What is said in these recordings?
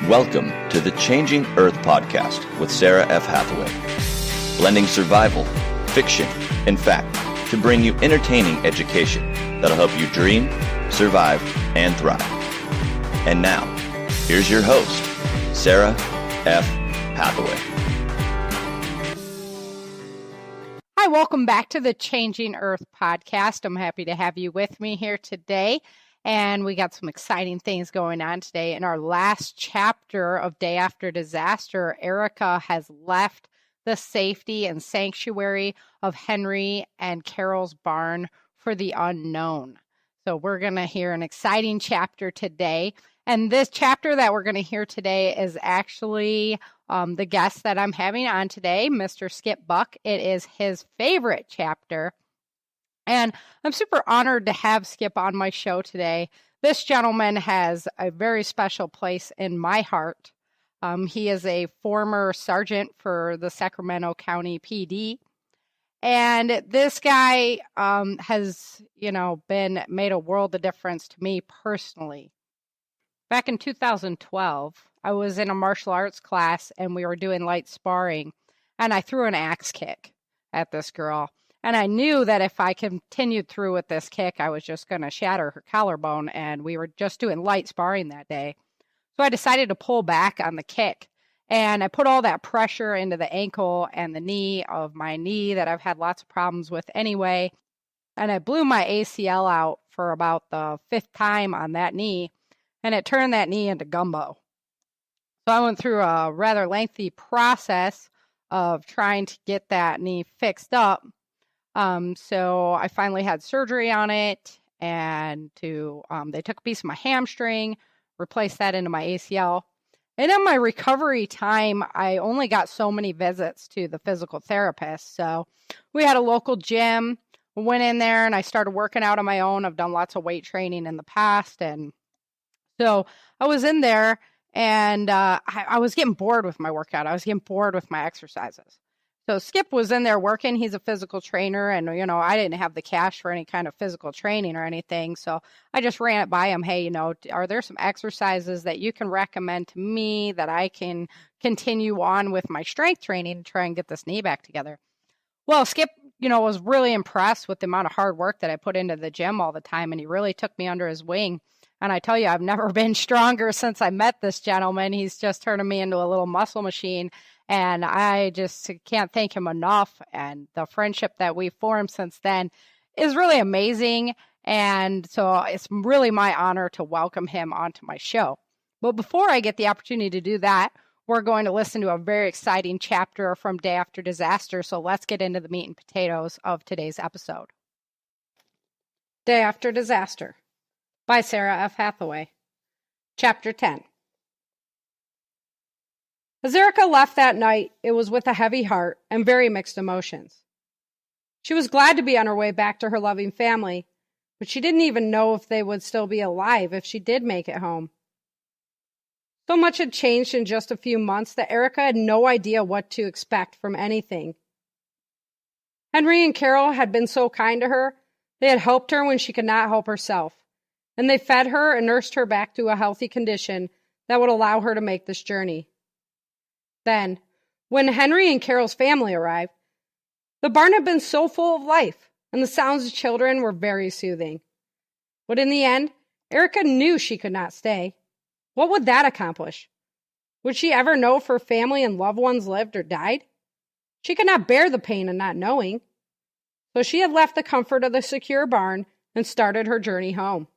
Welcome to the Changing Earth podcast with Sarah F. Hathaway, blending survival, fiction, and fact to bring you entertaining education that'll help you dream, survive, and thrive. And now, here's your host, Sarah F. Hathaway. Hi, welcome back to the Changing Earth podcast. I'm happy to have you with me here today. And we got some exciting things going on today. In our last chapter of Day After Disaster, Erika has left the safety and sanctuary of Henry and Carol's barn for the unknown. So we're going to hear an exciting chapter today. And this chapter that we're going to hear today is actually the guest that I'm having on today, Mr. Skip Buck. It is his favorite chapter. And I'm super honored to have Skip on my show today. This gentleman has a very special place in my heart. He is a former sergeant for the Sacramento County PD. And this guy has, made a world of difference to me personally. Back in 2012, I was in a martial arts class and we were doing light sparring. And I threw an axe kick at this girl. And I knew that if I continued through with this kick, I was just going to shatter her collarbone. And we were just doing light sparring that day. So I decided to pull back on the kick. And I put all that pressure into the ankle and the knee of my knee that I've had lots of problems with anyway. And I blew my ACL out for about the fifth time on that knee. And it turned that knee into gumbo. So I went through a rather lengthy process of trying to get that knee fixed up. So I finally had surgery on it, and they took a piece of my hamstring, replaced that into my ACL. And in my recovery time, I only got so many visits to the physical therapist. So we had a local gym, went in there, and I started working out on my own. I've done lots of weight training in the past. And so I was in there, and I was getting bored with my workout. I was getting bored with my exercises. So Skip was in there working. He's a physical trainer, and, I didn't have the cash for any kind of physical training or anything. So I just ran it by him. Hey, are there some exercises that you can recommend to me that I can continue on with my strength training to try and get this knee back together? Well, Skip, was really impressed with the amount of hard work that I put into the gym all the time, and he really took me under his wing. And I tell you, I've never been stronger since I met this gentleman. He's just turning me into a little muscle machine. And I just can't thank him enough. And the friendship that we've formed since then is really amazing. And so it's really my honor to welcome him onto my show. But before I get the opportunity to do that, we're going to listen to a very exciting chapter from Day After Disaster. So let's get into the meat and potatoes of today's episode. Day After Disaster by Sarah F. Hathaway. Chapter 10. As Erika left that night, it was with a heavy heart and very mixed emotions. She was glad to be on her way back to her loving family, but she didn't even know if they would still be alive if she did make it home. So much had changed in just a few months that Erika had no idea what to expect from anything. Henry and Carol had been so kind to her. They had helped her when she could not help herself, and they fed her and nursed her back to a healthy condition that would allow her to make this journey. Then, when Henry and Carol's family arrived, the barn had been so full of life, and the sounds of children were very soothing. But in the end, Erika knew she could not stay. What would that accomplish? Would she ever know if her family and loved ones lived or died? She could not bear the pain of not knowing. So she had left the comfort of the secure barn and started her journey home.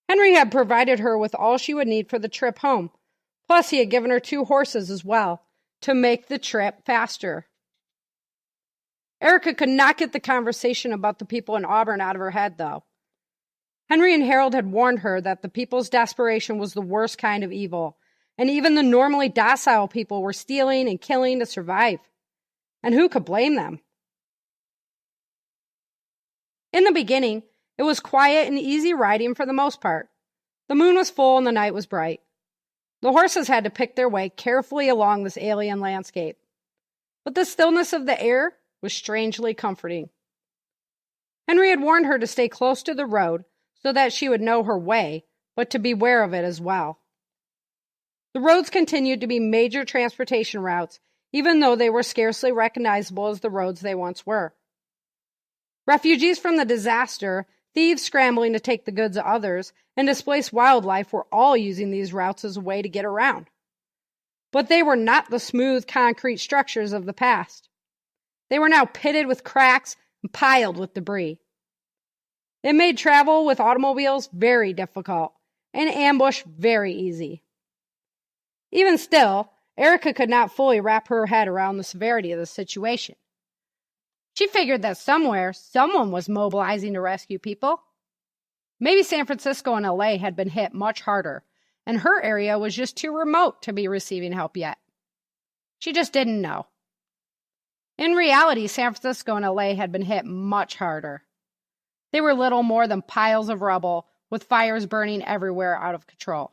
Henry had provided her with all she would need for the trip home. Plus, he had given her 2 horses as well to make the trip faster. Erika could not get the conversation about the people in Auburn out of her head, though. Henry and Harold had warned her that the people's desperation was the worst kind of evil, and even the normally docile people were stealing and killing to survive. And who could blame them? In the beginning, it was quiet and easy riding for the most part. The moon was full and the night was bright. The horses had to pick their way carefully along this alien landscape. But the stillness of the air was strangely comforting. Henry had warned her to stay close to the road so that she would know her way, but to beware of it as well. The roads continued to be major transportation routes, even though they were scarcely recognizable as the roads they once were. Refugees from the disaster, thieves scrambling to take the goods of others, and displaced wildlife were all using these routes as a way to get around. But they were not the smooth concrete structures of the past. They were now pitted with cracks and piled with debris. It made travel with automobiles very difficult, and ambush very easy. Even still, Erika could not fully wrap her head around the severity of the situation. She figured that somewhere, someone was mobilizing to rescue people. Maybe San Francisco and LA had been hit much harder, and her area was just too remote to be receiving help yet. She just didn't know. In reality, San Francisco and LA had been hit much harder. They were little more than piles of rubble, with fires burning everywhere out of control.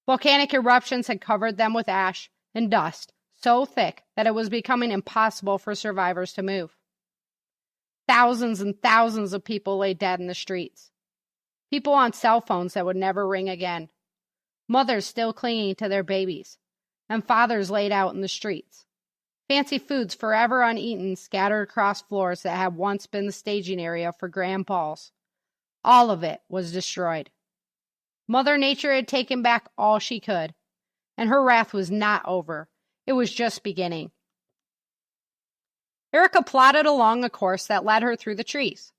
Volcanic eruptions had covered them with ash and dust so thick that it was becoming impossible for survivors to move. Thousands and thousands of people lay dead in the streets. People on cell phones that would never ring again. Mothers still clinging to their babies, and fathers laid out in the streets. Fancy foods forever uneaten scattered across floors that had once been the staging area for grand balls. All of it was destroyed. Mother Nature had taken back all she could, and her wrath was not over. It was just beginning. Erika plodded along a course that led her through the trees.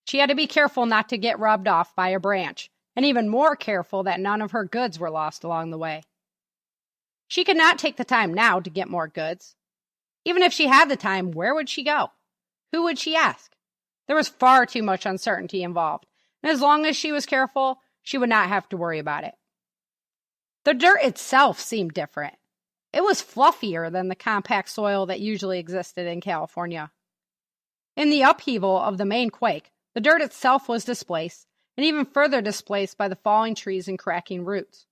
She had to be careful not to get rubbed off by a branch, and even more careful that none of her goods were lost along the way. She could not take the time now to get more goods. Even if she had the time, where would she go? Who would she ask? There was far too much uncertainty involved, and as long as she was careful, she would not have to worry about it. The dirt itself seemed different. It was fluffier than the compact soil that usually existed in California. In the upheaval of the main quake, the dirt itself was displaced, and even further displaced by the falling trees and cracking roots.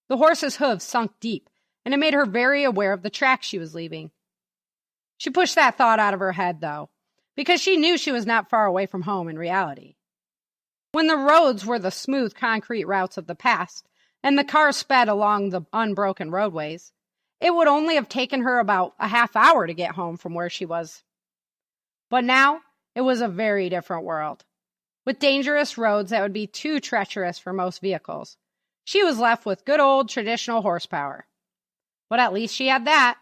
The horse's hooves sunk deep, and it made her very aware of the tracks she was leaving. She pushed that thought out of her head, though, because she knew she was not far away from home in reality. When the roads were the smooth concrete routes of the past, and the cars sped along the unbroken roadways, it would only have taken her about a half hour to get home from where she was. But now, it was a very different world. With dangerous roads that would be too treacherous for most vehicles, she was left with good old traditional horsepower. But at least she had that.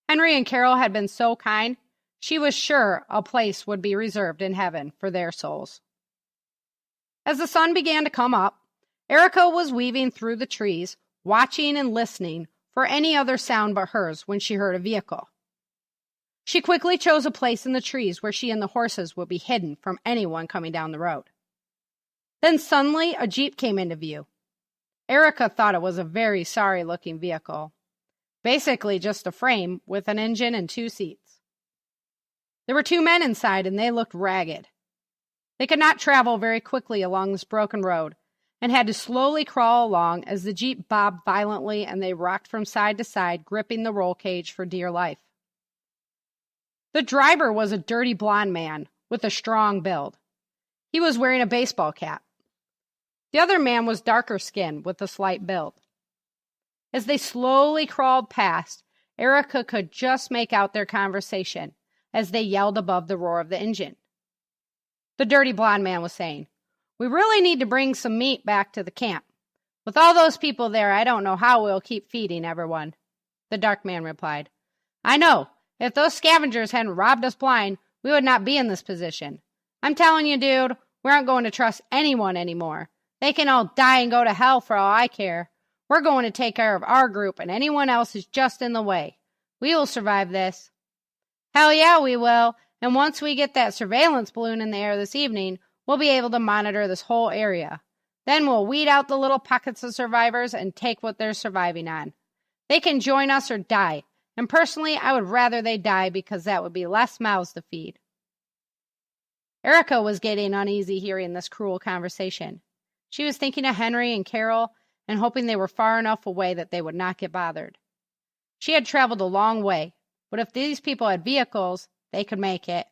Henry and Carol had been so kind, she was sure a place would be reserved in heaven for their souls. As the sun began to come up, Erika was weaving through the trees, watching and listening for any other sound but hers when she heard a vehicle. She quickly chose a place in the trees where she and the horses would be hidden from anyone coming down the road. Then suddenly a Jeep came into view. Erika thought it was a very sorry-looking vehicle. Basically just a frame with an engine and 2 seats. There were 2 men inside, and they looked ragged. They could not travel very quickly along this broken road, and had to slowly crawl along as the Jeep bobbed violently and they rocked from side to side, gripping the roll cage for dear life. The driver was a dirty blonde man with a strong build. He was wearing a baseball cap. The other man was darker skinned with a slight build. As they slowly crawled past, Erika could just make out their conversation as they yelled above the roar of the engine. The dirty blonde man was saying, "We really need to bring some meat back to the camp. With all those people there, I don't know how we'll keep feeding everyone." The dark man replied, "I know. If those scavengers hadn't robbed us blind, we would not be in this position. I'm telling you, dude, we aren't going to trust anyone anymore. They can all die and go to hell for all I care. We're going to take care of our group, and anyone else is just in the way. We will survive this." "Hell yeah, we will. And once we get that surveillance balloon in the air this evening, we'll be able to monitor this whole area. Then we'll weed out the little pockets of survivors and take what they're surviving on. They can join us or die. And personally, I would rather they die because that would be less mouths to feed." Erika was getting uneasy hearing this cruel conversation. She was thinking of Henry and Carol and hoping they were far enough away that they would not get bothered. She had traveled a long way, but if these people had vehicles, they could make it.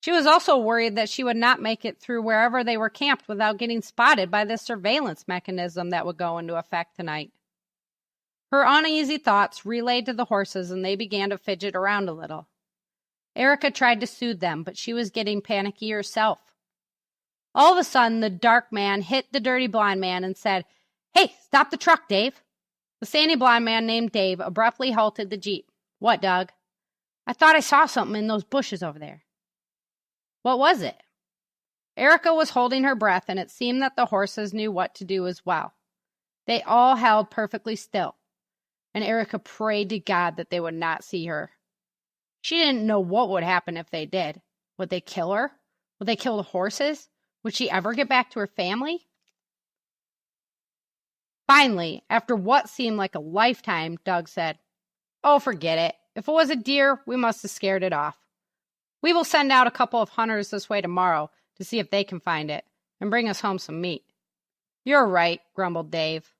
She was also worried that she would not make it through wherever they were camped without getting spotted by this surveillance mechanism that would go into effect tonight. Her uneasy thoughts relayed to the horses, and they began to fidget around a little. Erika tried to soothe them, but she was getting panicky herself. All of a sudden, the dark man hit the dirty blind man and said, "Hey, stop the truck, Dave." The sandy blonde man named Dave abruptly halted the Jeep. "What, Doug?" "I thought I saw something in those bushes over there." "What was it?" Erika was holding her breath, and it seemed that the horses knew what to do as well. They all held perfectly still, and Erika prayed to God that they would not see her. She didn't know what would happen if they did. Would they kill her? Would they kill the horses? Would she ever get back to her family? Finally, after what seemed like a lifetime, Doug said, "Oh, forget it. If it was a deer, we must have scared it off. We will send out a couple of hunters this way tomorrow to see if they can find it and bring us home some meat." "You're right," grumbled Dave.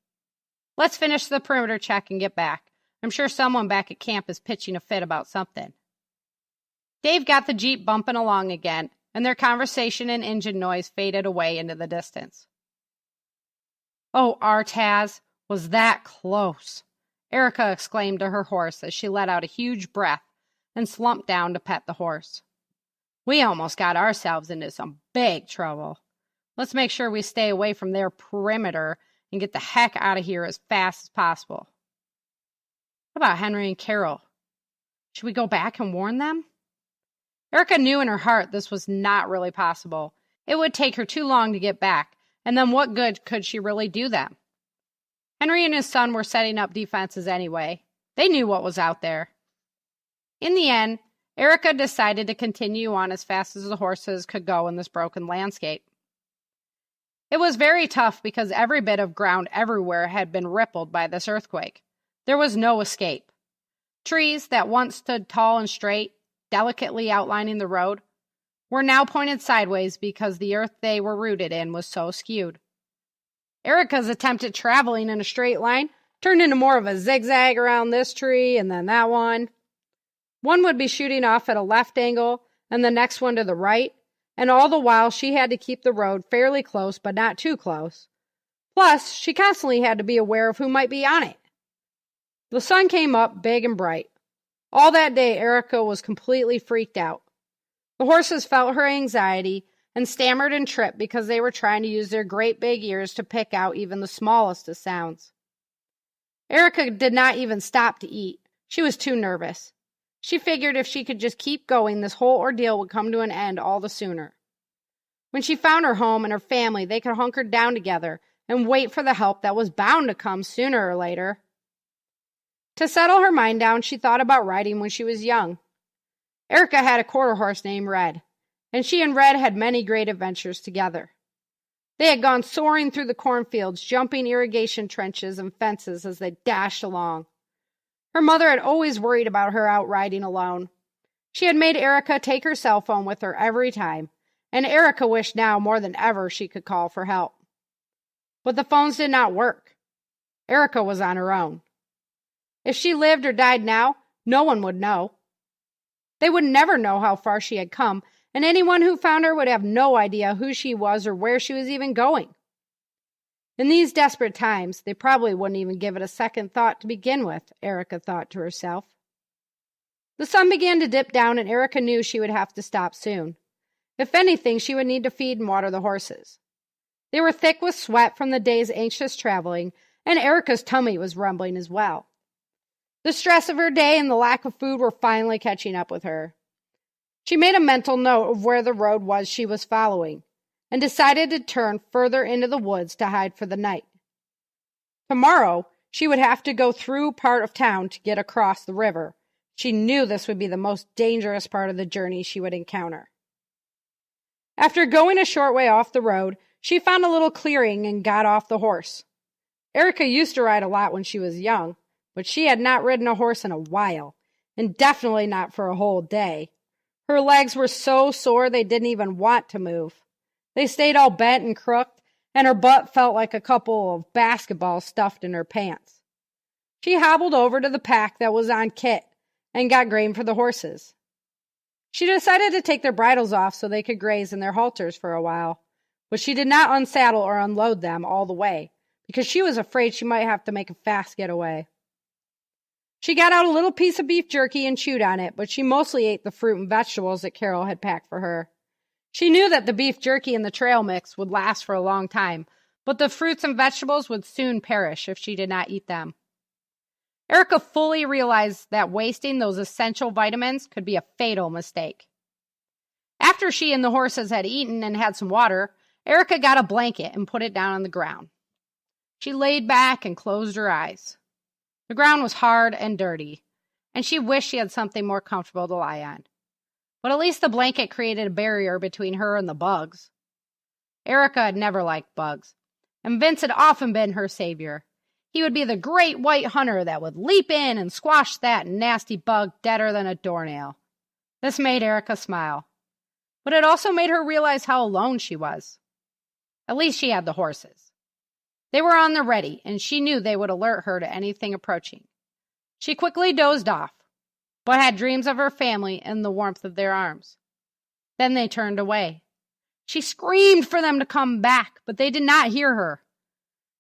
"Let's finish the perimeter check and get back. I'm sure someone back at camp is pitching a fit about something." Dave got the Jeep bumping along again, and their conversation and engine noise faded away into the distance. "Oh, Artaz, was that close!" Erika exclaimed to her horse as she let out a huge breath and slumped down to pet the horse. "We almost got ourselves into some big trouble. Let's make sure we stay away from their perimeter and get the heck out of here as fast as possible." "What about Henry and Carol? Should we go back and warn them?" Erika knew in her heart this was not really possible. It would take her too long to get back, and then what good could she really do them? Henry and his son were setting up defenses anyway. They knew what was out there. In the end, Erika decided to continue on as fast as the horses could go in this broken landscape. It was very tough because every bit of ground everywhere had been rippled by this earthquake. There was no escape. Trees that once stood tall and straight, delicately outlining the road, were now pointed sideways because the earth they were rooted in was so skewed. Erika's attempt at traveling in a straight line turned into more of a zigzag around this tree and then that one. One would be shooting off at a left angle and the next one to the right, and all the while she had to keep the road fairly close but not too close. Plus, she constantly had to be aware of who might be on it. The sun came up big and bright. All that day, Erika was completely freaked out. The horses felt her anxiety and stammered and tripped because they were trying to use their great big ears to pick out even the smallest of sounds. Erika did not even stop to eat. She was too nervous. She figured if she could just keep going, this whole ordeal would come to an end all the sooner. When she found her home and her family, they could hunker down together and wait for the help that was bound to come sooner or later. To settle her mind down, she thought about riding when she was young. Erika had a quarter horse named Red, and she and Red had many great adventures together. They had gone soaring through the cornfields, jumping irrigation trenches and fences as they dashed along. Her mother had always worried about her out riding alone. She had made Erika take her cell phone with her every time, and Erika wished now more than ever she could call for help. But the phones did not work. Erika was on her own. If she lived or died now, no one would know. They would never know how far she had come, and anyone who found her would have no idea who she was or where she was even going. In these desperate times, they probably wouldn't even give it a second thought to begin with, Erika thought to herself. The sun began to dip down, and Erika knew she would have to stop soon. If anything, she would need to feed and water the horses. They were thick with sweat from the day's anxious traveling, and Erika's tummy was rumbling as well. The stress of her day and the lack of food were finally catching up with her. She made a mental note of where the road was she was following, and decided to turn further into the woods to hide for the night. Tomorrow, she would have to go through part of town to get across the river. She knew this would be the most dangerous part of the journey she would encounter. After going a short way off the road, she found a little clearing and got off the horse. Erika used to ride a lot when she was young, but she had not ridden a horse in a while, and definitely not for a whole day. Her legs were so sore they didn't even want to move. They stayed all bent and crooked, and her butt felt like a couple of basketballs stuffed in her pants. She hobbled over to the pack that was on Kit and got grain for the horses. She decided to take their bridles off so they could graze in their halters for a while, but she did not unsaddle or unload them all the way, because she was afraid she might have to make a fast getaway. She got out a little piece of beef jerky and chewed on it, but she mostly ate the fruit and vegetables that Carol had packed for her. She knew that the beef jerky and the trail mix would last for a long time, but the fruits and vegetables would soon perish if she did not eat them. Erika fully realized that wasting those essential vitamins could be a fatal mistake. After she and the horses had eaten and had some water, Erika got a blanket and put it down on the ground. She laid back and closed her eyes. The ground was hard and dirty, and she wished she had something more comfortable to lie on. But at least the blanket created a barrier between her and the bugs. Erika had never liked bugs, and Vince had often been her savior. He would be the great white hunter that would leap in and squash that nasty bug deader than a doornail. This made Erika smile, but it also made her realize how alone she was. At least she had the horses. They were on the ready, and she knew they would alert her to anything approaching. She quickly dozed off, but had dreams of her family and the warmth of their arms. Then they turned away. She screamed for them to come back, but they did not hear her.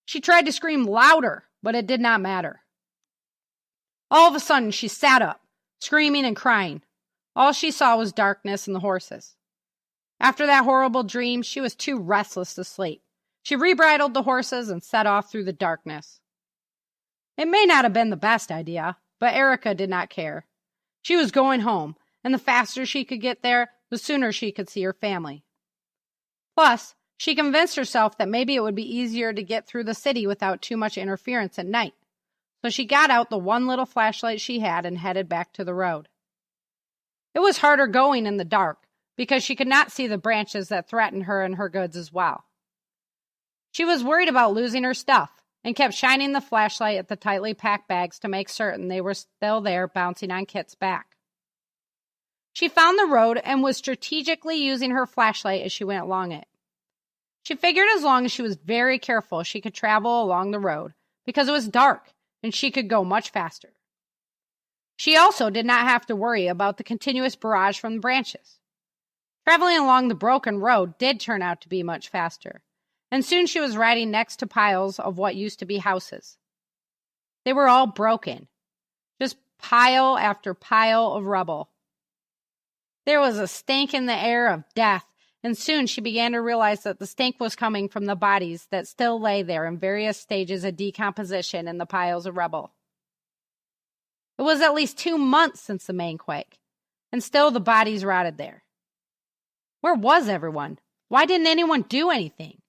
She tried to scream louder, but it did not matter. All of a sudden, she sat up, screaming and crying. All she saw was darkness and the horses. After that horrible dream, she was too restless to sleep. She rebridled the horses and set off through the darkness. It may not have been the best idea, but Erika did not care. She was going home, and the faster she could get there, the sooner she could see her family. Plus, she convinced herself that maybe it would be easier to get through the city without too much interference at night. So she got out the one little flashlight she had and headed back to the road. It was harder going in the dark because she could not see the branches that threatened her and her goods as well. She was worried about losing her stuff and kept shining the flashlight at the tightly packed bags to make certain they were still there, bouncing on Kit's back. She found the road and was strategically using her flashlight as she went along it. She figured as long as she was very careful, she could travel along the road because it was dark and she could go much faster. She also did not have to worry about the continuous barrage from the branches. Traveling along the broken road did turn out to be much faster, and soon she was riding next to piles of what used to be houses. They were all broken, just pile after pile of rubble. There was a stank in the air of death, and soon she began to realize that the stink was coming from the bodies that still lay there in various stages of decomposition in the piles of rubble. It was at least 2 months since the main quake, and still the bodies rotted there. Where was everyone? Why didn't anyone do anything?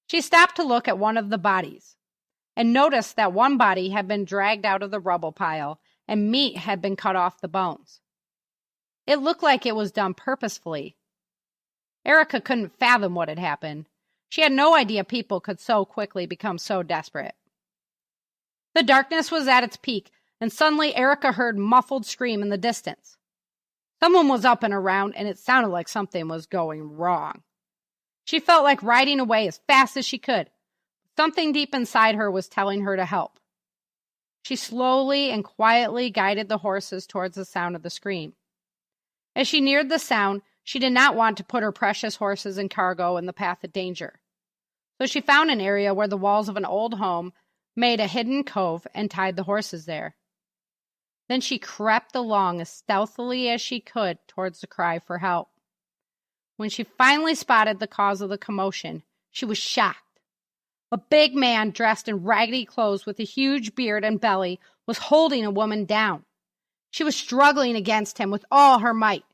She stopped to look at one of the bodies, and noticed that one body had been dragged out of the rubble pile, and meat had been cut off the bones. It looked like it was done purposefully. Erika couldn't fathom what had happened. She had no idea people could so quickly become so desperate. The darkness was at its peak, and suddenly Erika heard a muffled scream in the distance. Someone was up and around, and it sounded like something was going wrong. She felt like riding away as fast as she could. Something deep inside her was telling her to help. She slowly and quietly guided the horses towards the sound of the scream. As she neared the sound, she did not want to put her precious horses and cargo in the path of danger. So she found an area where the walls of an old home made a hidden cove and tied the horses there. Then she crept along as stealthily as she could towards the cry for help. When she finally spotted the cause of the commotion, she was shocked. A big man dressed in raggedy clothes with a huge beard and belly was holding a woman down. She was struggling against him with all her might.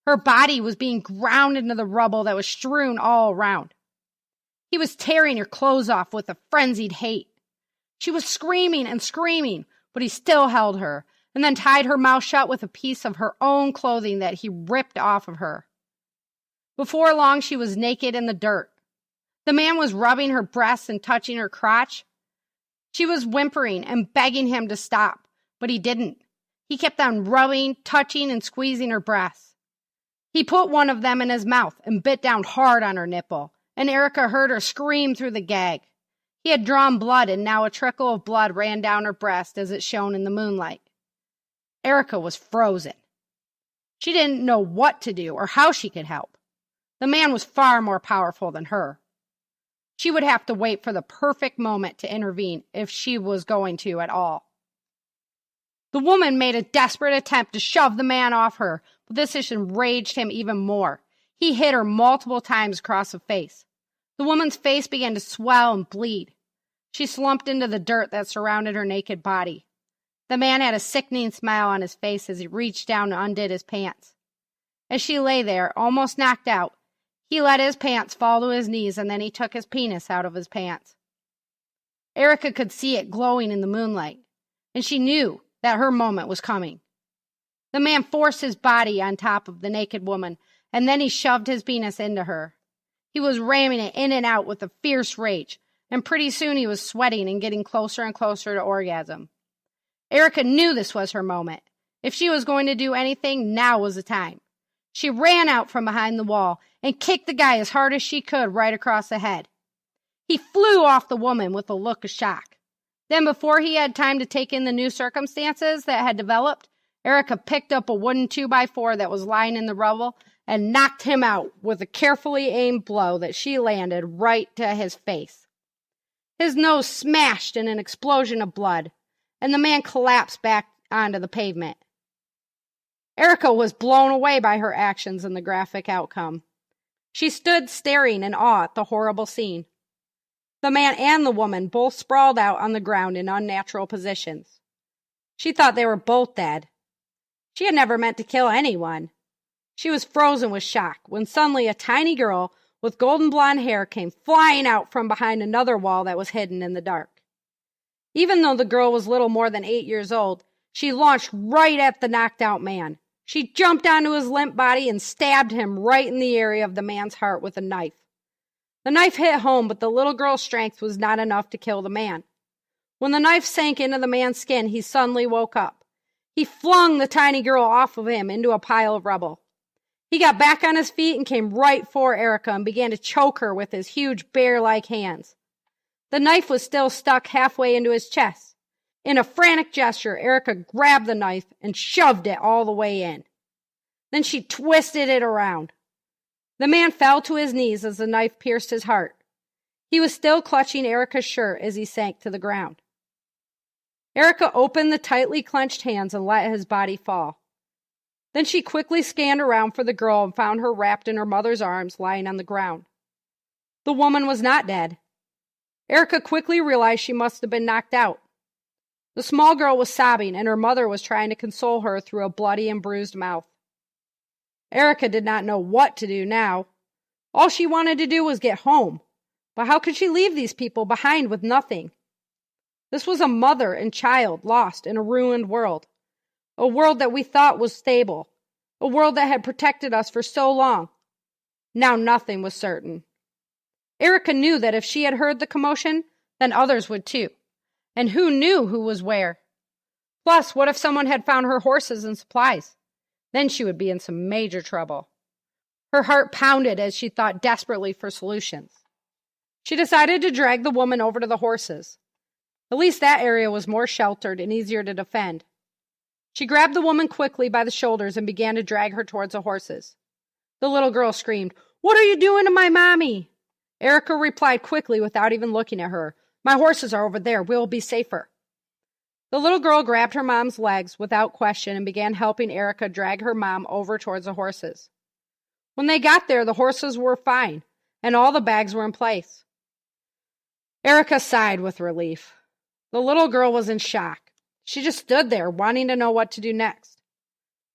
Her body was being ground into the rubble that was strewn all around. He was tearing her clothes off with a frenzied hate. She was screaming and screaming, but he still held her, and then tied her mouth shut with a piece of her own clothing that he ripped off of her. Before long, she was naked in the dirt. The man was rubbing her breasts and touching her crotch. She was whimpering and begging him to stop, but he didn't. He kept on rubbing, touching, and squeezing her breasts. He put one of them in his mouth and bit down hard on her nipple, and Erika heard her scream through the gag. He had drawn blood, and now a trickle of blood ran down her breast as it shone in the moonlight. Erika was frozen. She didn't know what to do or how she could help. The man was far more powerful than her. She would have to wait for the perfect moment to intervene if she was going to at all. The woman made a desperate attempt to shove the man off her, but this enraged him even more. He hit her multiple times across the face. The woman's face began to swell and bleed. She slumped into the dirt that surrounded her naked body. The man had a sickening smile on his face as he reached down and undid his pants. As she lay there, almost knocked out, he let his pants fall to his knees and then he took his penis out of his pants. Erika could see it glowing in the moonlight, and she knew that her moment was coming. The man forced his body on top of the naked woman, and then he shoved his penis into her. He was ramming it in and out with a fierce rage, and pretty soon he was sweating and getting closer and closer to orgasm. Erika knew this was her moment. If she was going to do anything, now was the time. She ran out from behind the wall and kicked the guy as hard as she could right across the head. He flew off the woman with a look of shock. Then, before he had time to take in the new circumstances that had developed, Erika picked up a wooden 2x4 that was lying in the rubble and knocked him out with a carefully aimed blow that she landed right to his face. His nose smashed in an explosion of blood, and the man collapsed back onto the pavement. Erika was blown away by her actions and the graphic outcome. She stood staring in awe at the horrible scene. The man and the woman both sprawled out on the ground in unnatural positions. She thought they were both dead. She had never meant to kill anyone. She was frozen with shock when suddenly a tiny girl with golden blonde hair came flying out from behind another wall that was hidden in the dark. Even though the girl was little more than 8 years old, she launched right at the knocked out man. She jumped onto his limp body and stabbed him right in the area of the man's heart with a knife. The knife hit home, but the little girl's strength was not enough to kill the man. When the knife sank into the man's skin, he suddenly woke up. He flung the tiny girl off of him into a pile of rubble. He got back on his feet and came right for Erika and began to choke her with his huge bear-like hands. The knife was still stuck halfway into his chest. In a frantic gesture, Erika grabbed the knife and shoved it all the way in. Then she twisted it around. The man fell to his knees as the knife pierced his heart. He was still clutching Erika's shirt as he sank to the ground. Erika opened the tightly clenched hands and let his body fall. Then she quickly scanned around for the girl and found her wrapped in her mother's arms, lying on the ground. The woman was not dead. Erika quickly realized she must have been knocked out. The small girl was sobbing, and her mother was trying to console her through a bloody and bruised mouth. Erika did not know what to do now. All she wanted to do was get home. But how could she leave these people behind with nothing? This was a mother and child lost in a ruined world. A world that we thought was stable. A world that had protected us for so long. Now nothing was certain. Erika knew that if she had heard the commotion, then others would too. And who knew who was where? Plus, what if someone had found her horses and supplies? Then she would be in some major trouble. Her heart pounded as she thought desperately for solutions. She decided to drag the woman over to the horses. At least that area was more sheltered and easier to defend. She grabbed the woman quickly by the shoulders and began to drag her towards the horses. The little girl screamed, "What are you doing to my mommy?" Erika replied quickly without even looking at her, "My horses are over there. We'll be safer." The little girl grabbed her mom's legs without question and began helping Erika drag her mom over towards the horses. When they got there, the horses were fine, and all the bags were in place. Erika sighed with relief. The little girl was in shock. She just stood there, wanting to know what to do next.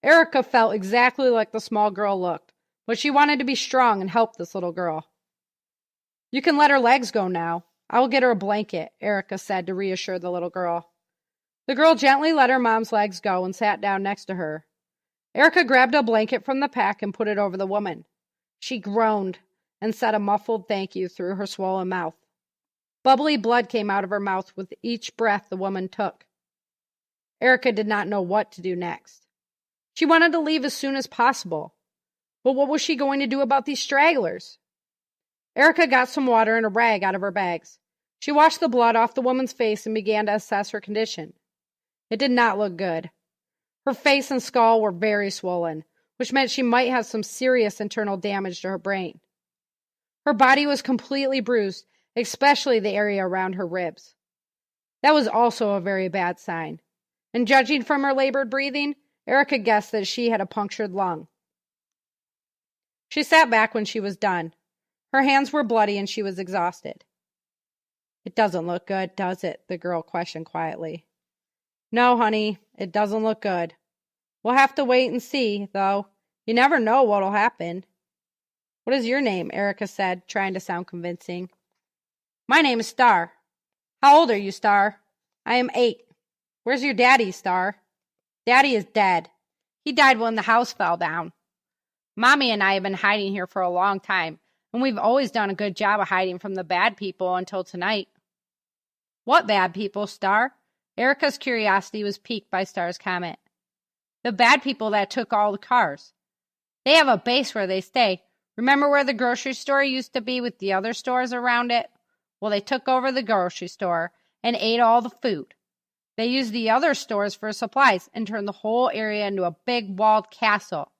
Erika felt exactly like the small girl looked, but she wanted to be strong and help this little girl. "You can let her legs go now. I will get her a blanket," Erika said to reassure the little girl. The girl gently let her mom's legs go and sat down next to her. Erika grabbed a blanket from the pack and put it over the woman. She groaned and said a muffled thank you through her swollen mouth. Bubbly blood came out of her mouth with each breath the woman took. Erika did not know what to do next. She wanted to leave as soon as possible. But what was she going to do about these stragglers? Erika got some water and a rag out of her bags. She washed the blood off the woman's face and began to assess her condition. It did not look good. Her face and skull were very swollen, which meant she might have some serious internal damage to her brain. Her body was completely bruised, especially the area around her ribs. That was also a very bad sign. And judging from her labored breathing, Erika guessed that she had a punctured lung. She sat back when she was done. Her hands were bloody and she was exhausted. "It doesn't look good, does it?" the girl questioned quietly. "No, honey, it doesn't look good. We'll have to wait and see, though. You never know what'll happen." "What is your name?" Erika said, trying to sound convincing. "My name is Star." "How old are you, Star?" "I am 8. "Where's your daddy, Star?" "Daddy is dead. He died when the house fell down. Mommy and I have been hiding here for a long time, and we've always done a good job of hiding from the bad people until tonight." "What bad people, Star?" Erika's curiosity was piqued by Star's comment. "The bad people that took all the cars. They have a base where they stay. Remember where the grocery store used to be with the other stores around it? Well, they took over the grocery store and ate all the food. They used the other stores for supplies and turned the whole area into a big walled castle.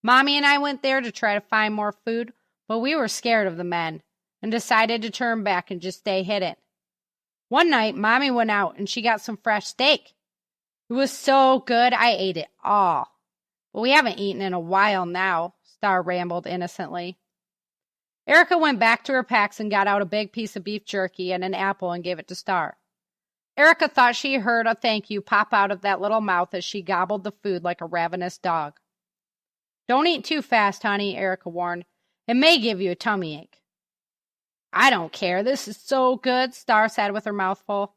Mommy and I went there to try to find more food, but we were scared of the men and decided to turn back and just stay hidden. One night, Mommy went out and she got some fresh steak. It was so good, I ate it all. But we haven't eaten in a while now," Star rambled innocently. Erika went back to her packs and got out a big piece of beef jerky and an apple and gave it to Star. Erika thought she heard a thank you pop out of that little mouth as she gobbled the food like a ravenous dog. "Don't eat too fast, honey," Erika warned. "It may give you a tummy ache." "I don't care. This is so good," Star said with her mouth full.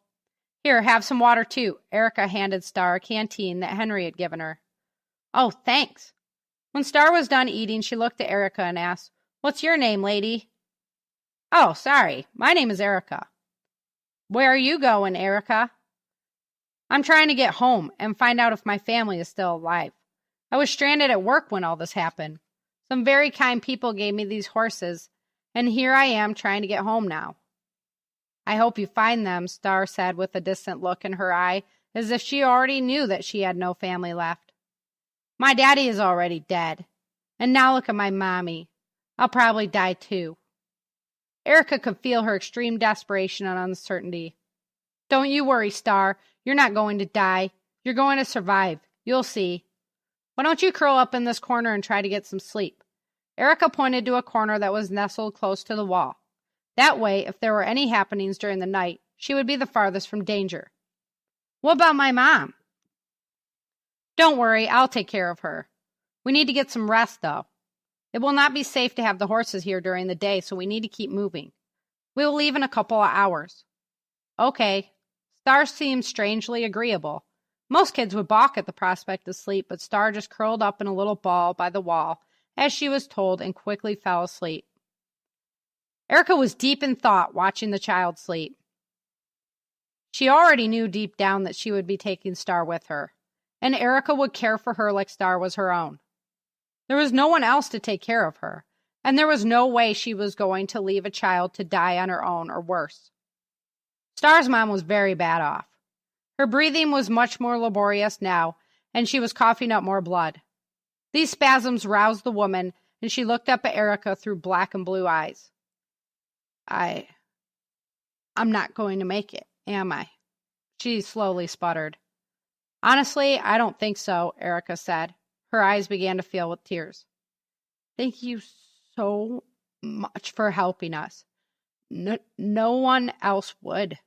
"Here, have some water too." Erika handed Star a canteen that Henry had given her. "Oh, thanks." When Star was done eating, she looked at Erika and asked, "What's your name, lady?" "Oh, sorry. My name is Erika." "Where are you going, Erika?" "I'm trying to get home and find out if my family is still alive. I was stranded at work when all this happened. Some very kind people gave me these horses, and here I am trying to get home now." "I hope you find them," Star said with a distant look in her eye, as if she already knew that she had no family left. "My daddy is already dead. And now look at my mommy. I'll probably die too." Erika could feel her extreme desperation and uncertainty. "Don't you worry, Star. You're not going to die. You're going to survive. You'll see. Why don't you curl up in this corner and try to get some sleep?" Erika pointed to a corner that was nestled close to the wall. That way, if there were any happenings during the night, she would be the farthest from danger. "What about my mom?" "Don't worry, I'll take care of her. We need to get some rest, though. It will not be safe to have the horses here during the day, so we need to keep moving. We will leave in a couple of hours." "Okay." Star seemed strangely agreeable. Most kids would balk at the prospect of sleep, but Star just curled up in a little ball by the wall, as she was told, and quickly fell asleep. Erika was deep in thought, watching the child sleep. She already knew deep down that she would be taking Star with her, and Erika would care for her like Star was her own. There was no one else to take care of her, and there was no way she was going to leave a child to die on her own or worse. Star's mom was very bad off. Her breathing was much more laborious now, and she was coughing up more blood. These spasms roused the woman, and she looked up at Erika through black and blue eyes. I'm not going to make it, am I?" she slowly sputtered. "Honestly, I don't think so," Erika said. Her eyes began to fill with tears. "Thank you so much for helping us. No one else would.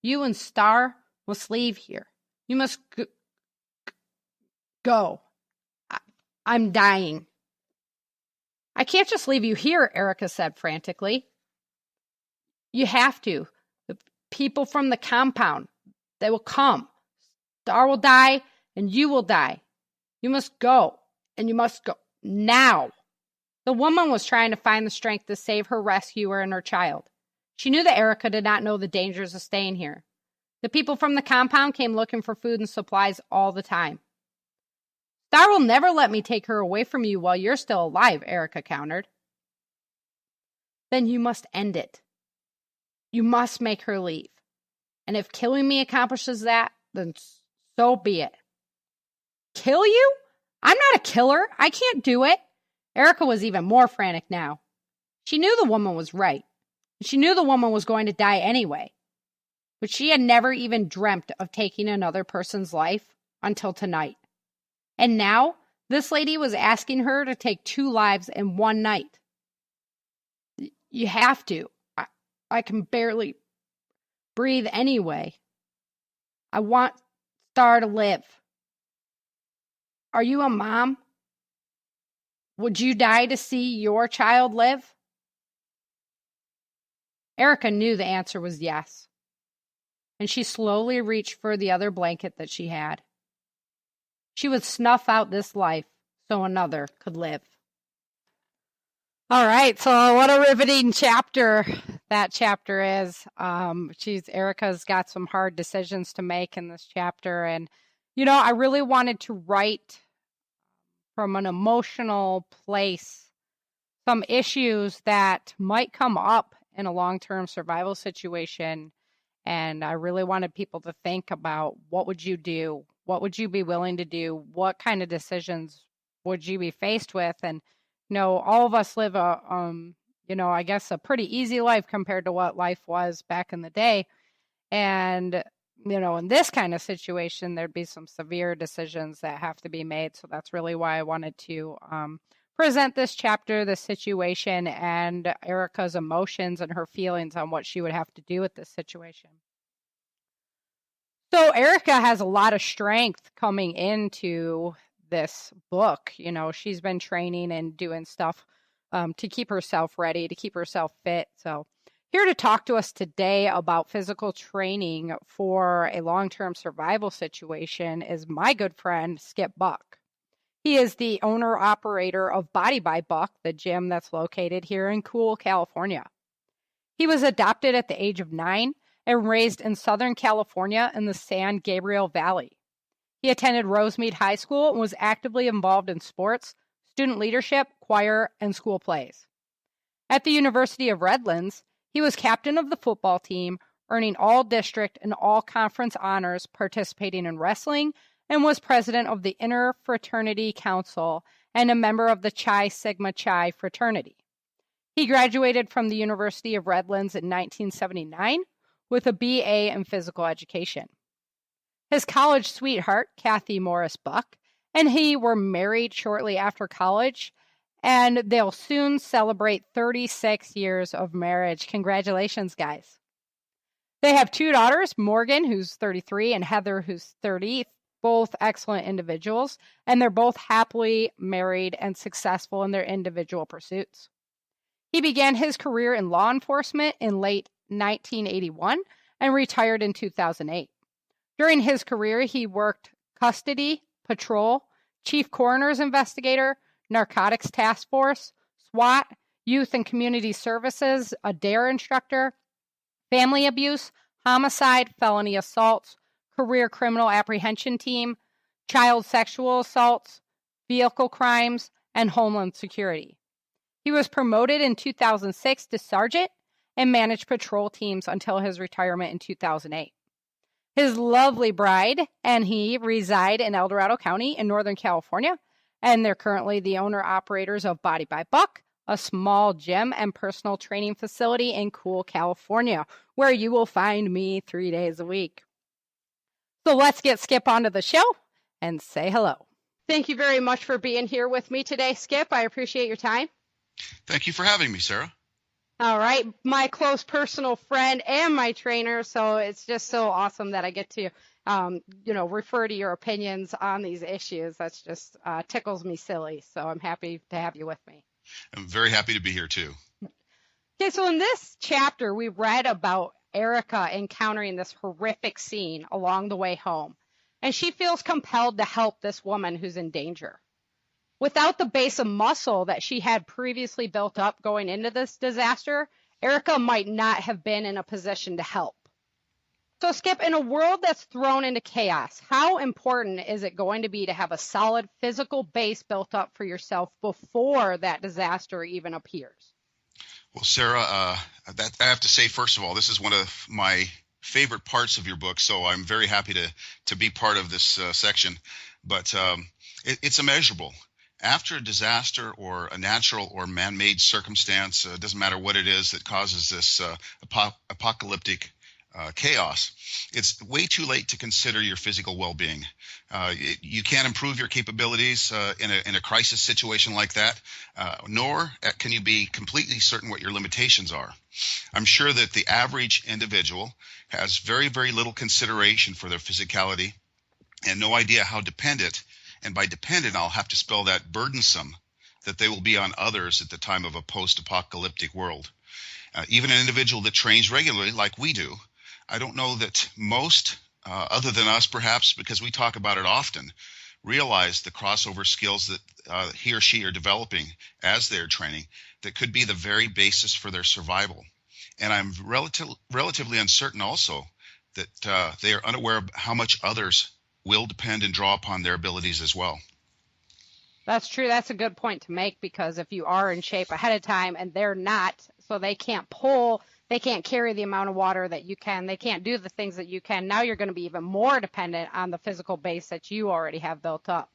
You and Star must leave here. You must go. I'm dying." "I can't just leave you here," Erika said frantically. "You have to. The people from the compound, they will come. Star will die, and you will die. You must go, and you must go now." The woman was trying to find the strength to save her rescuer and her child. She knew that Erika did not know the dangers of staying here. The people from the compound came looking for food and supplies all the time. "Star will never let me take her away from you while you're still alive," Erika countered. "Then you must end it. You must make her leave. And if killing me accomplishes that, then so be it." "Kill you? I'm not a killer. I can't do it. Erika was even more frantic now. She knew the woman was right. She knew the woman was going to die anyway. But she had never even dreamt of taking another person's life until tonight. And now, this lady was asking her to take 2 lives in one night. You have to. I can barely breathe anyway. I want Star to live. Are you a mom? Would you die to see your child live? Erika knew the answer was yes, and she slowly reached for the other blanket that she had. She would snuff out this life so another could live. All right, so what a riveting chapter that chapter is. Erika's got some hard decisions to make in this chapter, and I really wanted to write from an emotional place some issues that might come up in a long-term survival situation, and I really wanted people to think about, what would you do? What would you be willing to do? What kind of decisions would you be faced with? And all of us live I guess a pretty easy life compared to what life was back in the day. And, in this kind of situation, there'd be some severe decisions that have to be made. So that's really why I wanted to present this chapter, the situation, and Erika's emotions and her feelings on what she would have to do with this situation. So Erika has a lot of strength coming into this book. She's been training and doing stuff to keep herself ready, to keep herself fit. So here to talk to us today about physical training for a long-term survival situation is my good friend, Skip Buck. He is the owner-operator of Body by Buck, the gym that's located here in Cool, California. He was adopted at the age of 9 and raised in Southern California in the San Gabriel Valley. He attended Rosemead High School and was actively involved in sports, student leadership, choir, and school plays. At the University of Redlands, he was captain of the football team, earning all district and all conference honors, participating in wrestling, and was president of the Interfraternity Council and a member of the Chi Sigma Chi fraternity. He graduated from the University of Redlands in 1979 with a BA in physical education. His college sweetheart, Kathy Morris Buck, and he were married shortly after college, and they'll soon celebrate 36 years of marriage. Congratulations, guys. They have 2 daughters, Morgan, who's 33, and Heather, who's 30, both excellent individuals, and they're both happily married and successful in their individual pursuits. He began his career in law enforcement in late 1981 and retired in 2008. During his career, he worked custody, patrol, chief coroner's investigator, narcotics task force, SWAT, youth and community services, a DARE instructor, family abuse, homicide, felony assaults, career criminal apprehension team, child sexual assaults, vehicle crimes, and homeland security. He was promoted in 2006 to sergeant and managed patrol teams until his retirement in 2008. His lovely bride and he reside in El Dorado County in Northern California, and they're currently the owner-operators of Body by Buck, a small gym and personal training facility in Cool, California, where you will find me 3 days a week. So let's get Skip onto the show and say hello. Thank you very much for being here with me today, Skip. I appreciate your time. Thank you for having me, Sarah. All right, my close personal friend and my trainer, so it's just so awesome that I get to, refer to your opinions on these issues. That's just tickles me silly, so I'm happy to have you with me. I'm very happy to be here, too. Okay, so in this chapter, we read about Erika encountering this horrific scene along the way home, and she feels compelled to help this woman who's in danger. Without the base of muscle that she had previously built up going into this disaster, Erika might not have been in a position to help. So Skip, in a world that's thrown into chaos, how important is it going to be to have a solid physical base built up for yourself before that disaster even appears? Well, Sarah, I have to say, first of all, this is one of my favorite parts of your book, so I'm very happy to be part of this section. But It's immeasurable. After a disaster or a natural or man-made circumstance, it doesn't matter what it is that causes this apocalyptic chaos, it's way too late to consider your physical well-being. You can't improve your capabilities in a crisis situation like that, nor can you be completely certain what your limitations are. I'm sure that the average individual has very, very little consideration for their physicality and no idea how dependent, and by dependent I'll have to spell that burdensome, that they will be on others at the time of a post-apocalyptic world. Even an individual that trains regularly like we do, I don't know that most, other than us perhaps, because we talk about it often, realize the crossover skills that he or she are developing as they're training that could be the very basis for their survival. And I'm relatively uncertain also that they are unaware of how much others will depend and draw upon their abilities as well. That's true. That's a good point to make, because if you are in shape ahead of time and they're not, so they can't pull, they can't carry the amount of water that you can, they can't do the things that you can, now you're going to be even more dependent on the physical base that you already have built up.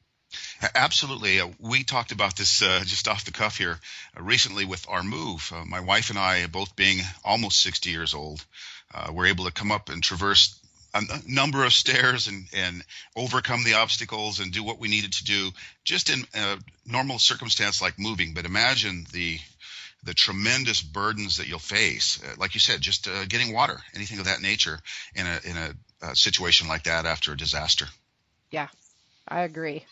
Absolutely. We talked about this just off the cuff here recently with our move. My wife and I, both being almost 60 years old, were able to come up and traverse a number of stairs and overcome the obstacles and do what we needed to do just in a normal circumstance like moving. But imagine the tremendous burdens that you'll face, like you said, just getting water, anything of that nature in a situation like that after a disaster. Yeah, I agree.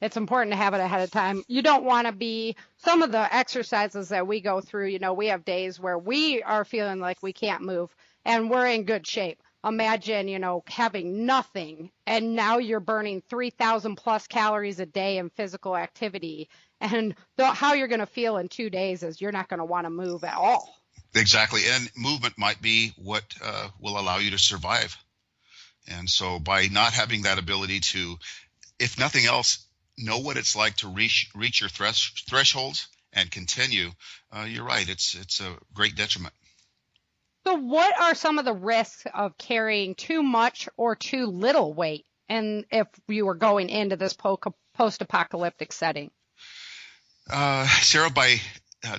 It's important to have it ahead of time. You don't want to be, some of the exercises that we go through, you know, we have days where we are feeling like we can't move and we're in good shape. Imagine, you know, having nothing and now you're burning 3,000 plus calories a day in physical activity. And how you're going to feel in 2 days is you're not going to want to move at all. Exactly. And movement might be what will allow you to survive. And so by not having that ability to, if nothing else, know what it's like to reach your thresholds and continue, you're right. It's a great detriment. So what are some of the risks of carrying too much or too little weight? And if you were going into this post-apocalyptic setting? Sarah, by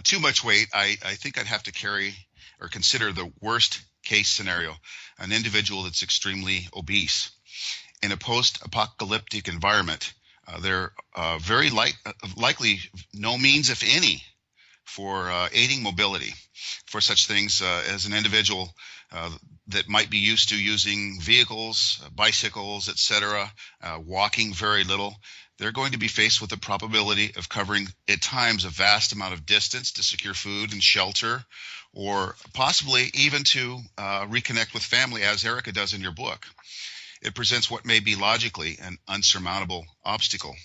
too much weight, I think I'd have to carry or consider the worst case scenario, an individual that's extremely obese. In a post-apocalyptic environment, there are very likely no means, if any, for aiding mobility for such things as an individual that might be used to using vehicles, bicycles, etc., walking very little. They're going to be faced with the probability of covering at times a vast amount of distance to secure food and shelter, or possibly even to reconnect with family, as Erika does in your book. It presents what may be logically an unsurmountable obstacle.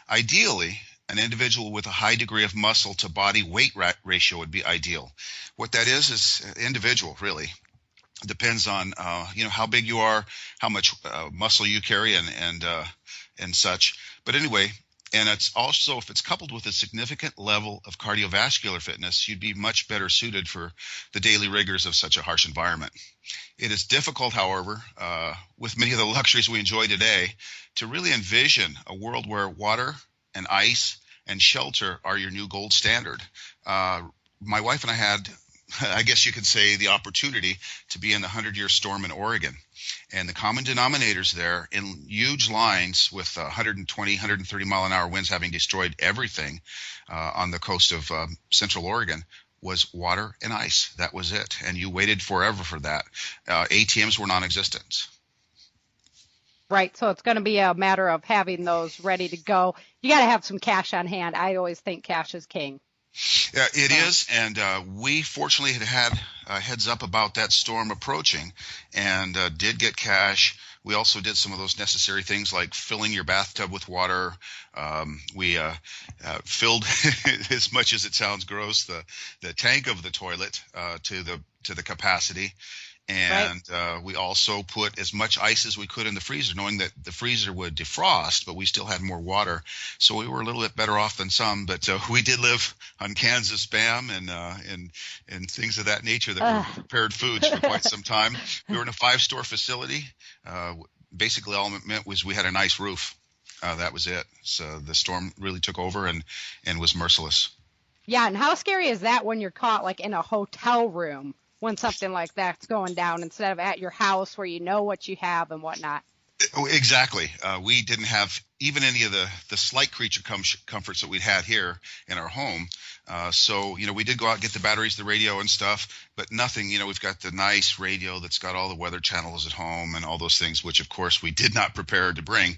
Ideally, an individual with a high degree of muscle to body weight ratio would be ideal. What that is individual, really. It depends on how big you are, how much muscle you carry, and such. But anyway, and it's also, if it's coupled with a significant level of cardiovascular fitness, you'd be much better suited for the daily rigors of such a harsh environment. It is difficult, however, with many of the luxuries we enjoy today, to really envision a world where water and ice and shelter are your new gold standard. My wife and I had, I guess you could say, the opportunity to be in the 100-year storm in Oregon. And the common denominators there, in huge lines with 120, 130 mile an hour winds having destroyed everything on the coast of central Oregon, was water and ice. That was it. And you waited forever for that. ATMs were non-existent. Right. So it's going to be a matter of having those ready to go. You got to have some cash on hand. I always think cash is king. Yeah, it is, and we fortunately had a heads up about that storm approaching and did get cash. We also did some of those necessary things like filling your bathtub with water. We filled, as much as it sounds gross, the tank of the toilet to the capacity. And right. We also put as much ice as we could in the freezer, knowing that the freezer would defrost, but we still had more water. So we were a little bit better off than some. But we did live on cans of Spam and things of that nature that were prepared foods for quite some time. We were in a 5-store facility. Basically, all it meant was we had a nice roof. That was it. So the storm really took over and was merciless. Yeah, and how scary is that when you're caught like in a hotel room when something like that's going down instead of at your house where you know what you have and whatnot? Oh, exactly. We didn't have even any of the slight creature comforts that we'd had here in our home. So, we did go out and get the batteries, the radio and stuff, but nothing, we've got the nice radio that's got all the weather channels at home and all those things, which of course we did not prepare to bring.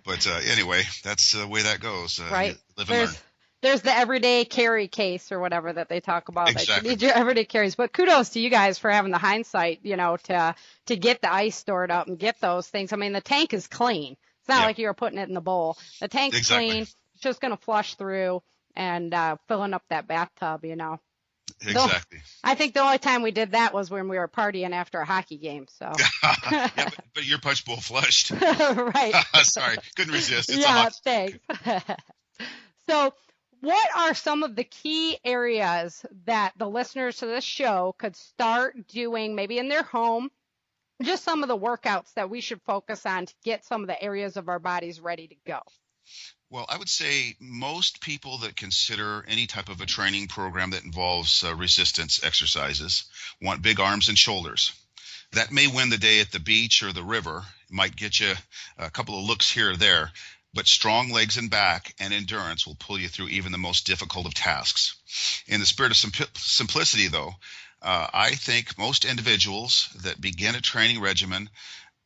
But anyway, that's the way that goes. Right. Live and learn. There's the everyday carry case or whatever that they talk about. Exactly. That you need your everyday carries. But kudos to you guys for having the hindsight, to get the ice stored up and get those things. I mean, the tank is clean. It's not like you were putting it in the bowl. The tank's clean. It's just going to flush through and filling up that bathtub, Exactly. I think the only time we did that was when we were partying after a hockey game. So. Yeah, but your punch bowl flushed. Right. Sorry, couldn't resist. It's thanks. So, what are some of the key areas that the listeners to this show could start doing, maybe in their home? Just some of the workouts that we should focus on to get some of the areas of our bodies ready to go. Well, I would say most people that consider any type of a training program that involves resistance exercises want big arms and shoulders. That may win the day at the beach or the river. It might get you a couple of looks here or there, but strong legs and back and endurance will pull you through even the most difficult of tasks. In the spirit of simplicity, though, I think most individuals that begin a training regimen,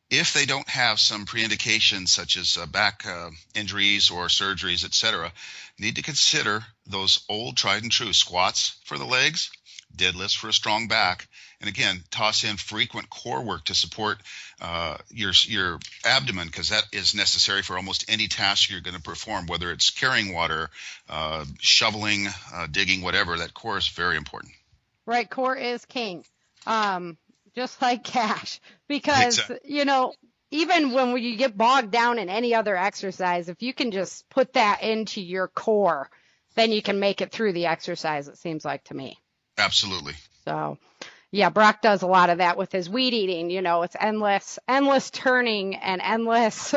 if they don't have some pre-indications such as back injuries or surgeries, etc., need to consider those old tried and true squats for the legs, deadlifts for a strong back, and again, toss in frequent core work to support your abdomen, because that is necessary for almost any task you're going to perform, whether it's carrying water, shoveling, digging, whatever. That core is very important. Right, core is king, just like cash, because, even when you get bogged down in any other exercise, if you can just put that into your core, then you can make it through the exercise, it seems like to me. Absolutely. So, yeah, Brock does a lot of that with his weed eating. It's endless turning and endless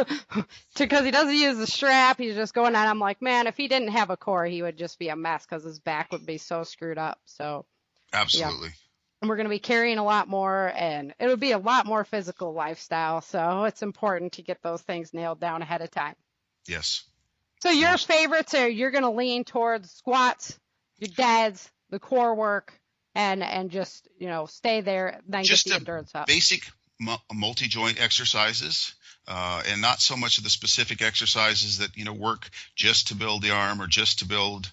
because he doesn't use the strap. He's just going on. I'm like, man, if he didn't have a core, he would just be a mess because his back would be so screwed up. So, absolutely. Yeah. And we're going to be carrying a lot more, and it would be a lot more physical lifestyle. So it's important to get those things nailed down ahead of time. Yes. So your favorites are you're going to lean towards squats, your deads, the core work, and just, stay there, then just get the endurance up. Basic multi-joint exercises, and not so much of the specific exercises that, work just to build the arm or just to build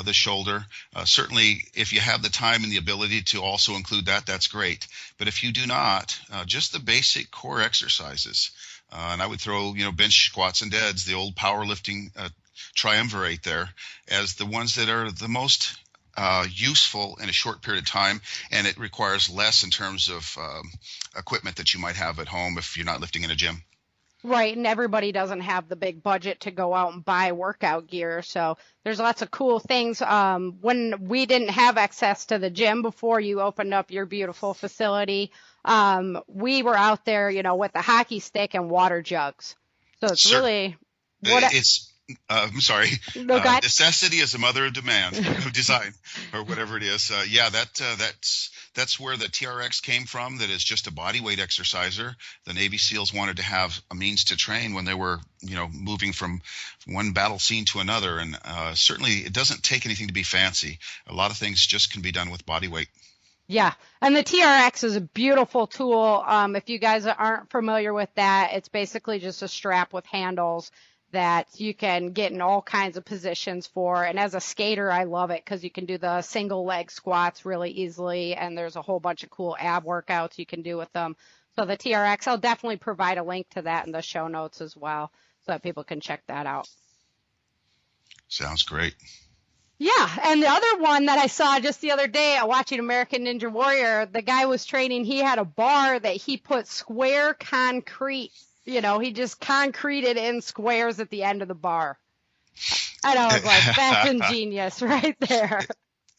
the shoulder. Certainly, if you have the time and the ability to also include that, that's great. But if you do not, just the basic core exercises. And I would throw, bench squats and deads, the old powerlifting triumvirate there, as the ones that are the most useful in a short period of time, and it requires less in terms of equipment that you might have at home if you're not lifting in a gym. Right, and everybody doesn't have the big budget to go out and buy workout gear, so there's lots of cool things. When we didn't have access to the gym before you opened up your beautiful facility, we were out there, with the hockey stick and water jugs. So it's really I'm sorry. No, necessity is the mother of demand, of design, or whatever it is. That's where the TRX came from. That is just a body weight exerciser. The Navy SEALs wanted to have a means to train when they were, moving from one battle scene to another. And certainly, it doesn't take anything to be fancy. A lot of things just can be done with body weight. Yeah, and the TRX is a beautiful tool. If you guys aren't familiar with that, it's basically just a strap with handles that you can get in all kinds of positions for. And as a skater, I love it because you can do the single leg squats really easily, and there's a whole bunch of cool ab workouts you can do with them. So the TRX, I'll definitely provide a link to that in the show notes as well so that people can check that out. Sounds great. Yeah, and the other one that I saw just the other day, watching American Ninja Warrior, the guy was training, he had a bar that he put square concrete. He just concreted in squares at the end of the bar. And I was like, that's ingenious right there.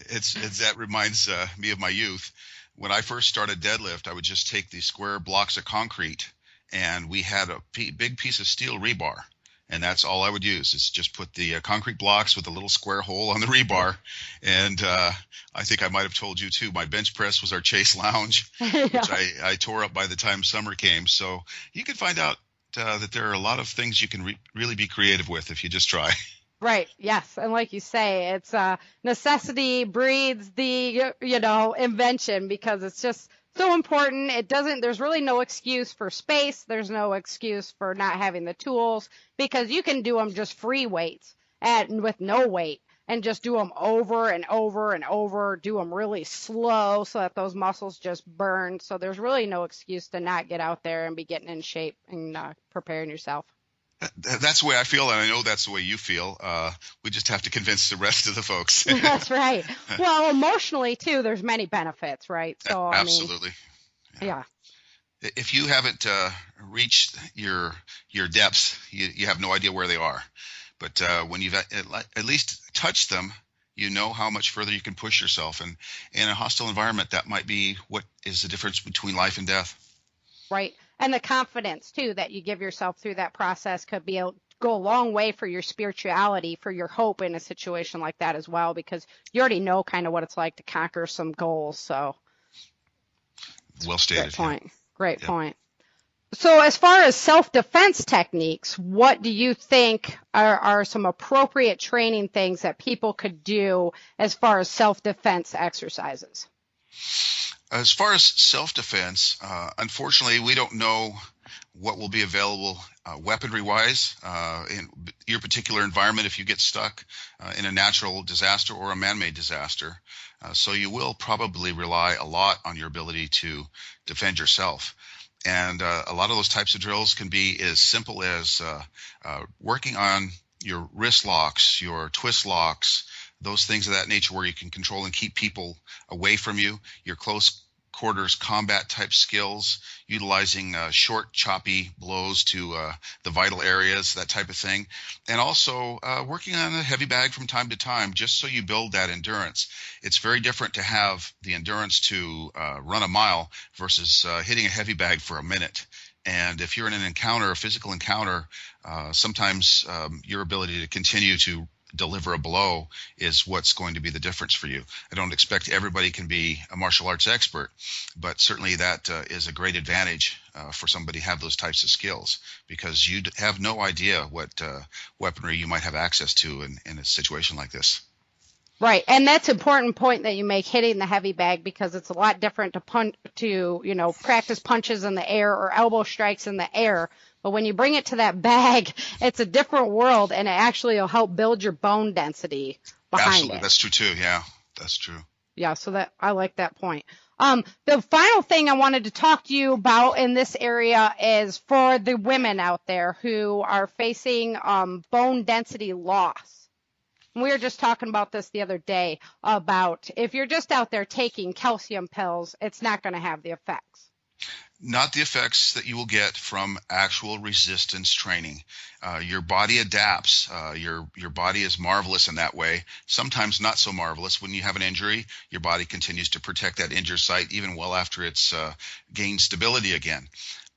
That reminds me of my youth. When I first started deadlift, I would just take these square blocks of concrete, and we had a big piece of steel rebar. And that's all I would use, is just put the concrete blocks with a little square hole on the rebar. And I think I might have told you too, my bench press was our Chase Lounge, which I tore up by the time summer came. So you can find out that there are a lot of things you can really be creative with if you just try. Right. Yes. And like you say, it's necessity breeds the, invention, because it's just so important. There's really no excuse for space. There's no excuse for not having the tools, because you can do them just free weights and with no weight, and just do them over and over and over, do them really slow so that those muscles just burn. So there's really no excuse to not get out there and be getting in shape and preparing yourself. That's the way I feel, and I know that's the way you feel. We just have to convince the rest of the folks. That's right. Well, emotionally too, there's many benefits, right? So absolutely. Yeah. If you haven't reached your depths, you have no idea where they are. But when you've at least touched them, you know how much further you can push yourself. And in a hostile environment, that might be what is the difference between life and death. Right. And the confidence too that you give yourself through that process could go a long way for your spirituality, for your hope in a situation like that as well, because you already know kind of what it's like to conquer some goals. So well stated. Great point. Yeah. Great point. So as far as self-defense techniques, what do you think are some appropriate training things that people could do as far as self-defense exercises? As far as self-defense, unfortunately, we don't know what will be available weaponry-wise in your particular environment if you get stuck in a natural disaster or a man-made disaster. So you will probably rely a lot on your ability to defend yourself. And a lot of those types of drills can be as simple as working on your wrist locks, your twist locks, those things of that nature where you can control and keep people away from you, your close quarters combat type skills, utilizing short, choppy blows to the vital areas, that type of thing. And also working on a heavy bag from time to time, just so you build that endurance. It's very different to have the endurance to run a mile versus hitting a heavy bag for a minute. And if you're in an encounter, a physical encounter, sometimes your ability to continue to deliver a blow is what's going to be the difference for you. I don't expect everybody can be a martial arts expert, but certainly that is a great advantage for somebody to have those types of skills, because you have no idea what weaponry you might have access to in a situation like this. Right, and that's an important point that you make, hitting the heavy bag, because it's a lot different to practice punches in the air or elbow strikes in the air. But when you bring it to that bag, it's a different world, and it actually will help build your bone density behind Absolutely. it. That's true too. Yeah, that's true. Yeah, so that I like that point. The final thing I wanted to talk to you about in this area is for the women out there who are facing bone density loss. We were just talking about this the other day, about if you're just out there taking calcium pills, it's not going to have the effects. Not the effects that you will get from actual resistance training. Your body adapts. Your body is marvelous in that way. Sometimes not so marvelous. When you have an injury, your body continues to protect that injured site even well after it's gained stability again.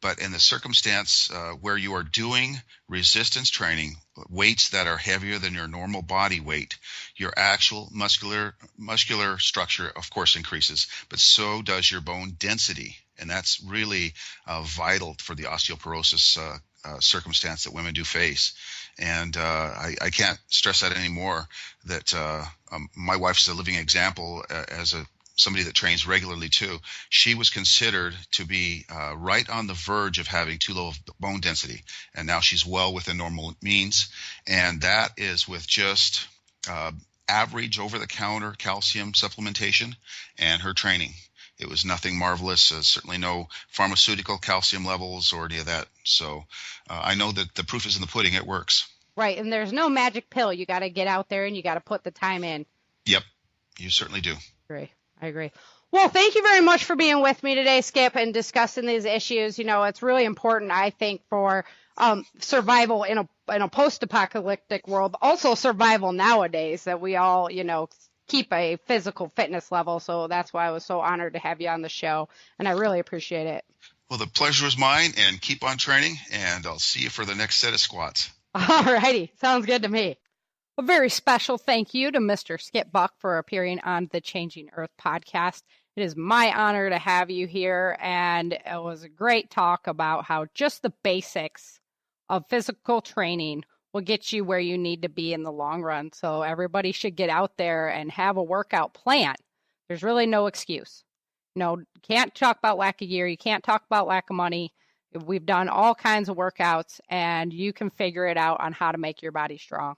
But in the circumstance where you are doing resistance training, weights that are heavier than your normal body weight, your actual muscular structure, of course, increases, but so does your bone density. And that's really vital for the osteoporosis circumstance that women do face. And I can't stress that anymore, that my wife's a living example as somebody that trains regularly too. She was considered to be right on the verge of having too low of bone density, and now she's well within normal means, and that is with just average over-the-counter calcium supplementation and her training. It was nothing marvelous, certainly no pharmaceutical calcium levels or any of that. So I know that the proof is in the pudding. It works. Right, and there's no magic pill. You got to get out there and you got to put the time in. Yep, you certainly do. Great. I agree. Well, thank you very much for being with me today, Skip, and discussing these issues. It's really important, I think, for survival in a post-apocalyptic world, also survival nowadays, that we all, keep a physical fitness level. So that's why I was so honored to have you on the show, and I really appreciate it. Well, the pleasure was mine, and keep on training, and I'll see you for the next set of squats. All righty. Sounds good to me. A very special thank you to Mr. Skip Buck for appearing on the Changing Earth podcast. It is my honor to have you here, and it was a great talk about how just the basics of physical training will get you where you need to be in the long run. So everybody should get out there and have a workout plan. There's really no excuse. You can't talk about lack of gear. You can't talk about lack of money. We've done all kinds of workouts, and you can figure it out on how to make your body strong.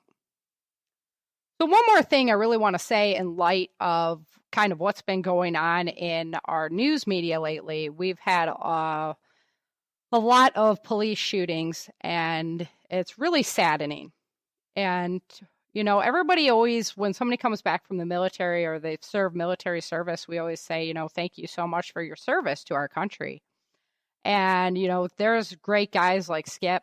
So one more thing I really want to say in light of kind of what's been going on in our news media lately. We've had a lot of police shootings, and it's really saddening. And, everybody always, when somebody comes back from the military or they've served military service, we always say, thank you so much for your service to our country. And, there's great guys like Skip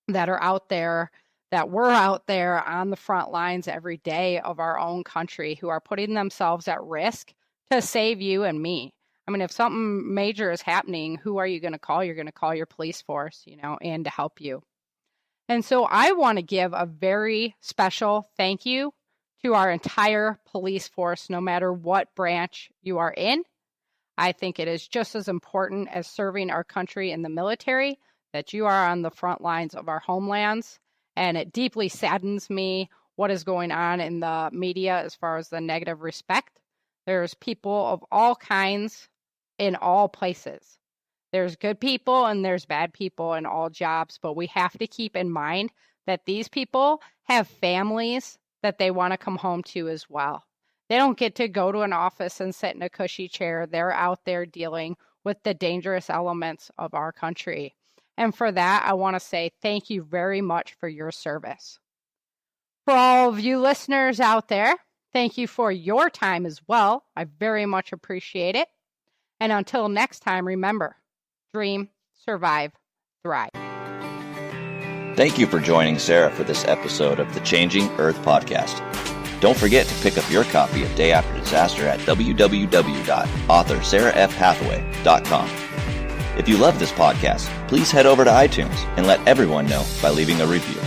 that are out there, that we're out there on the front lines every day of our own country, who are putting themselves at risk to save you and me. I mean, if something major is happening, who are you going to call? You're going to call your police force, and to help you. And so I want to give a very special thank you to our entire police force, no matter what branch you are in. I think it is just as important as serving our country in the military that you are on the front lines of our homelands. And it deeply saddens me what is going on in the media as far as the negative respect. There's people of all kinds in all places. There's good people and there's bad people in all jobs, but we have to keep in mind that these people have families that they want to come home to as well. They don't get to go to an office and sit in a cushy chair. They're out there dealing with the dangerous elements of our country. And for that, I want to say thank you very much for your service. For all of you listeners out there, thank you for your time as well. I very much appreciate it. And until next time, remember, dream, survive, thrive. Thank you for joining Sarah for this episode of the Changing Earth podcast. Don't forget to pick up your copy of Day After Disaster at www.author.sarahfhathaway.com. If you love this podcast, please head over to iTunes and let everyone know by leaving a review.